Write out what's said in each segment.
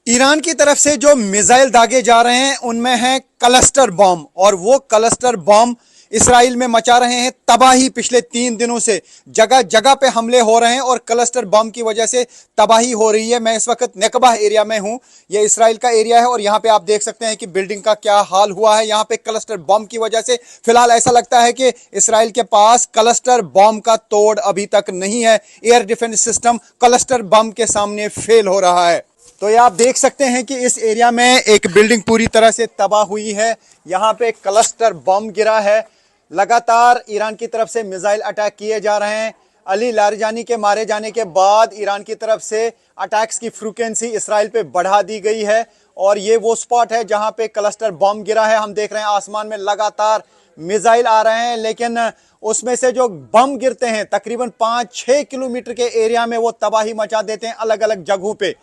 Iran की तरफ से जो मिसाइल दागे जा रहे हैं उनमें है क्लस्टर बॉम्ब, और वो क्लस्टर बॉम्ब इसराइल में मचा रहे हैं तबाही। पिछले 3 दिनों से जगह जगह पे हमले हो रहे हैं और क्लस्टर बम की वजह से तबाही हो रही है। मैं इस वक्त नेकबा एरिया में हूं, ये इसराइल का एरिया है और यहां पे आप देख सकते हैं कि बिल्डिंग का क्या हाल हुआ है। यहां पे क्लस्टर बम की वजह से फिलहाल ऐसा लगता है कि इसराइल के पास क्लस्टर बम का तोड़ अभी तक नहीं है। Air defence system cluster bomb के सामने फेल हो रहा है। तो ये आप देख सकते हैं कि इस एरिया में एक बिल्डिंग पूरी तरह से तबाह हुई है। यहाँ पे क्लस्टर बम गिरा है। लगातार ईरान की तरफ से मिसाइल अटैक किए जा रहे हैं। अली लारजानी के मारे जाने के बाद ईरान की तरफ से अटैक्स की फ्रीक्वेंसी इसराइल पे बढ़ा दी गई है और ये वो स्पॉट है जहां पे क्लस्टर बम गिरा है। हम देख रहे हैं आसमान में लगातार मिसाइल आ रहे हैं, लेकिन उसमें से जो बम गिरते हैं तकरीबन 5-6 किलोमीटर के एरिया में वो तबाही मचा देते हैं अलग अलग जगहों पे।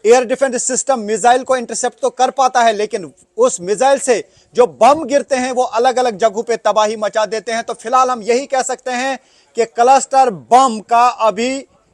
एयर डिफेंस सिस्टम मिसाइल को इंटरसेप्ट तो कर पाता है, लेकिन उस मिसाइल से जो बम गिरते हैं वो अलग अलग जगहों पे तबाही मचा देते हैं। तो फिलहाल हम यही कह सकते हैं कि क्लस्टर बम का अभी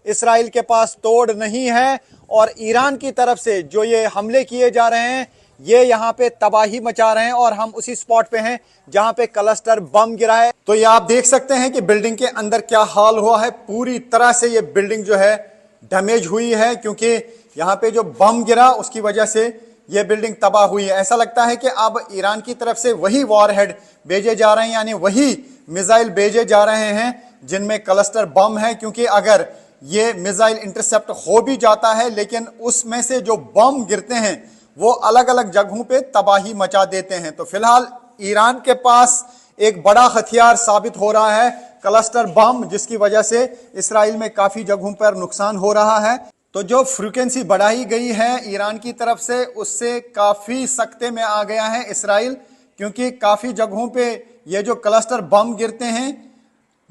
इसराइल के पास तोड़ नहीं है और ईरान की तरफ से जो ये हमले किए जा रहे हैं ये यहाँ पे तबाही मचा रहे हैं और हम उसी स्पॉट पे हैं जहां पे क्लस्टर बम गिरा है। तो ये आप देख सकते हैं कि बिल्डिंग के अंदर क्या हाल हुआ है। पूरी तरह से ये बिल्डिंग जो है डैमेज हुई है, क्योंकि यहाँ पे जो बम गिरा उसकी वजह से ये बिल्डिंग तबाह हुई है। ऐसा लगता है कि अब ईरान की तरफ से वही वॉरहेड भेजे जा रहे हैं, यानी वही मिसाइल भेजे जा रहे हैं जिनमें क्लस्टर बम है, क्योंकि अगर ये मिसाइल इंटरसेप्ट हो भी जाता है लेकिन उसमें से जो बम गिरते हैं वो अलग अलग जगहों पे तबाही मचा देते हैं। तो फिलहाल ईरान के पास एक बड़ा हथियार साबित हो रहा है क्लस्टर बम, जिसकी वजह से इसराइल में काफी जगहों पर नुकसान हो रहा है। तो जो फ्रीक्वेंसी बढ़ाई गई है ईरान की तरफ से उससे काफी सख्ते में आ गया है इसराइल, क्योंकि काफी जगहों पे ये जो क्लस्टर बम गिरते हैं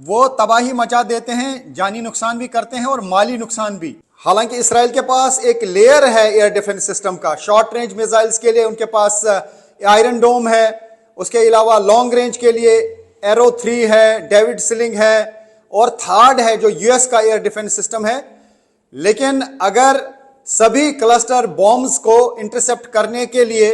वो तबाही मचा देते हैं, जानी नुकसान भी करते हैं और माली नुकसान भी। हालांकि इसराइल के पास एक लेयर है एयर डिफेंस सिस्टम का। शॉर्ट रेंज मिसाइल्स के लिए उनके पास आयरन डोम है, उसके अलावा लॉन्ग रेंज के लिए एरो 3 है, डेविड स्लिंग है और थर्ड है जो यूएस का एयर डिफेंस सिस्टम है। लेकिन अगर सभी क्लस्टर बॉम्ब्स को इंटरसेप्ट करने के लिए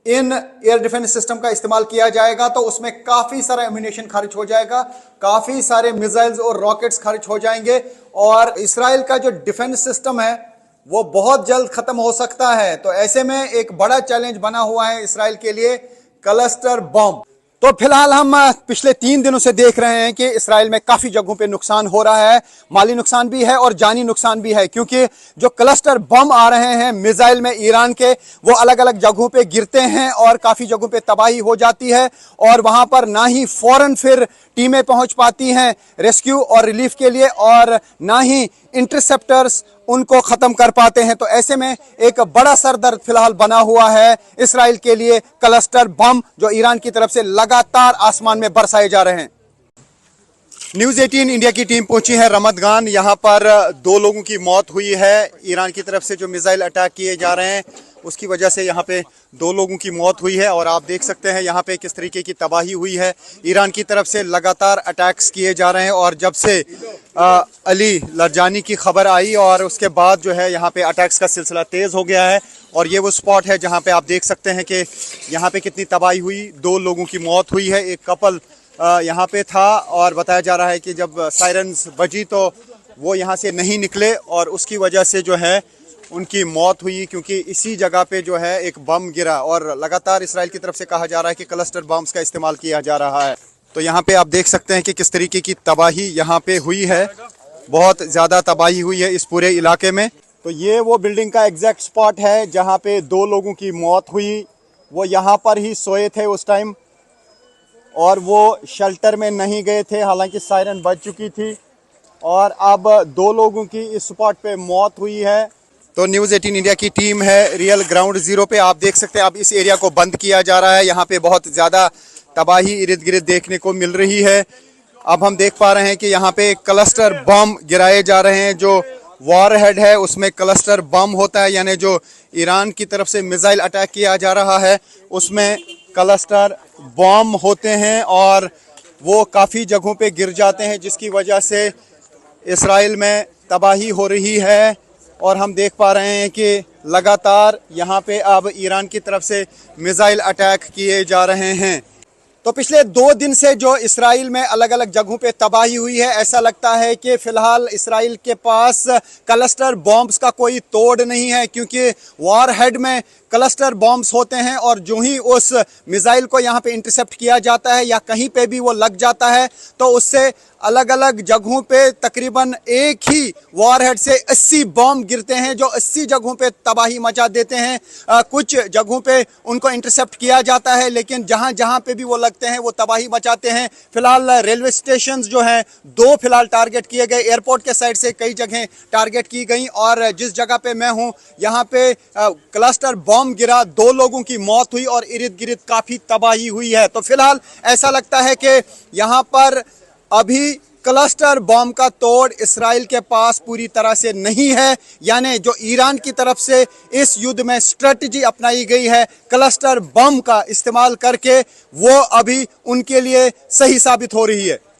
इन एयर डिफेंस सिस्टम का इस्तेमाल किया जाएगा तो उसमें काफी सारा एम्यूनेशन खर्च हो जाएगा, काफी सारे मिसाइल्स और रॉकेट्स खर्च हो जाएंगे और इसराइल का जो डिफेंस सिस्टम है वो बहुत जल्द खत्म हो सकता है। तो ऐसे में एक बड़ा चैलेंज बना हुआ है इसराइल के लिए क्लस्टर बम। तो फिलहाल हम पिछले 3 दिनों से देख रहे हैं कि इसराइल में काफी जगहों पे नुकसान हो रहा है, माली नुकसान भी है और जानी नुकसान भी है, क्योंकि जो क्लस्टर बम आ रहे हैं मिसाइल में ईरान के वो अलग अलग जगहों पे गिरते हैं और काफी जगहों पे तबाही हो जाती है और वहां पर ना ही फौरन फिर टीमें पहुंच पाती हैं रेस्क्यू और रिलीफ के लिए और ना ही इंटरसेप्टर्स उनको खत्म कर पाते हैं। तो ऐसे में एक बड़ा सरदर्द फिलहाल बना हुआ है इसराइल के लिए क्लस्टर बम, जो ईरान की तरफ से लगातार आसमान में बरसाए जा रहे हैं। न्यूज़ 18 इंडिया की टीम पहुंची है रमतगान। यहां पर 2 लोगों की मौत हुई है। ईरान की तरफ से जो मिसाइल अटैक किए जा रहे हैं उसकी वजह से यहाँ पे 2 लोगों की मौत हुई है और आप देख सकते हैं यहाँ पे किस तरीके की तबाही हुई है। ईरान की तरफ से लगातार अटैक्स किए जा रहे हैं और जब से अली लारजानी की खबर आई और उसके बाद जो है यहाँ पे अटैक्स का सिलसिला तेज़ हो गया है और ये वो स्पॉट है जहाँ पे आप देख सकते हैं कि यहाँ पे कितनी तबाही हुई। 2 लोगों की मौत हुई है। एक कपल यहाँ पे था और बताया जा रहा है कि जब सायरन्स बजी तो वो यहाँ से नहीं निकले और उसकी वजह से जो है उनकी मौत हुई, क्योंकि इसी जगह पे जो है एक बम गिरा और लगातार इसराइल की तरफ से कहा जा रहा है कि क्लस्टर बम्स का इस्तेमाल किया जा रहा है। तो यहाँ पे आप देख सकते हैं कि किस तरीके की तबाही यहाँ पे हुई है। बहुत ज़्यादा तबाही हुई है इस पूरे इलाके में। तो ये वो बिल्डिंग का एग्जैक्ट स्पॉट है जहाँ पे 2 लोगों की मौत हुई। वो यहाँ पर ही सोए थे उस टाइम और वो शेल्टर में नहीं गए थे, हालांकि सायरन बज चुकी थी और अब 2 लोगों की इस स्पॉट पे मौत हुई है। तो न्यूज़ 18 इंडिया की टीम है रियल ग्राउंड ज़ीरो पे। आप देख सकते हैं अब इस एरिया को बंद किया जा रहा है। यहाँ पे बहुत ज़्यादा तबाही इर्द गिर्द देखने को मिल रही है। अब हम देख पा रहे हैं कि यहाँ पे क्लस्टर बम गिराए जा रहे हैं। जो वॉरहेड है उसमें क्लस्टर बम होता है, यानी जो ईरान की तरफ से मिसाइल अटैक किया जा रहा है उसमें क्लस्टर बम होते हैं और वो काफ़ी जगहों पे गिर जाते हैं, जिसकी वजह से इसराइल में तबाही हो रही है। और हम देख पा रहे हैं कि लगातार यहाँ पे अब ईरान की तरफ से मिसाइल अटैक किए जा रहे हैं। तो पिछले 2 दिन से जो इसराइल में अलग अलग जगहों पे तबाही हुई है, ऐसा लगता है कि फिलहाल इसराइल के पास क्लस्टर बॉम्ब्स का कोई तोड़ नहीं है, क्योंकि वॉरहेड में क्लस्टर बॉम्ब्स होते हैं और जो ही उस मिसाइल को यहाँ पे इंटरसेप्ट किया जाता है या कहीं पे भी वो लग जाता है तो उससे अलग अलग जगहों पे तकरीबन एक ही वॉरहेड से 80 बॉम्ब गिरते हैं जो 80 जगहों पे तबाही मचा देते हैं। कुछ जगहों पे उनको इंटरसेप्ट किया जाता है, लेकिन जहाँ जहाँ पे भी वो लगते हैं वो तबाही मचाते हैं। फिलहाल रेलवे स्टेशन जो हैं 2 फिलहाल टारगेट किए गए, एयरपोर्ट के साइड से कई जगह टारगेट की गई और जिस जगह पे मैं हूँ यहाँ पे क्लस्टर बॉम्ब गिरा, 2 लोगों की मौत हुई और इर्द गिर्द काफ़ी तबाही हुई है। तो फिलहाल ऐसा लगता है कि यहाँ पर अभी क्लस्टर बॉम्ब का तोड़ इसराइल के पास पूरी तरह से नहीं है, यानी जो ईरान की तरफ से इस युद्ध में स्ट्रेटजी अपनाई गई है क्लस्टर बम का इस्तेमाल करके, वो अभी उनके लिए सही साबित हो रही है।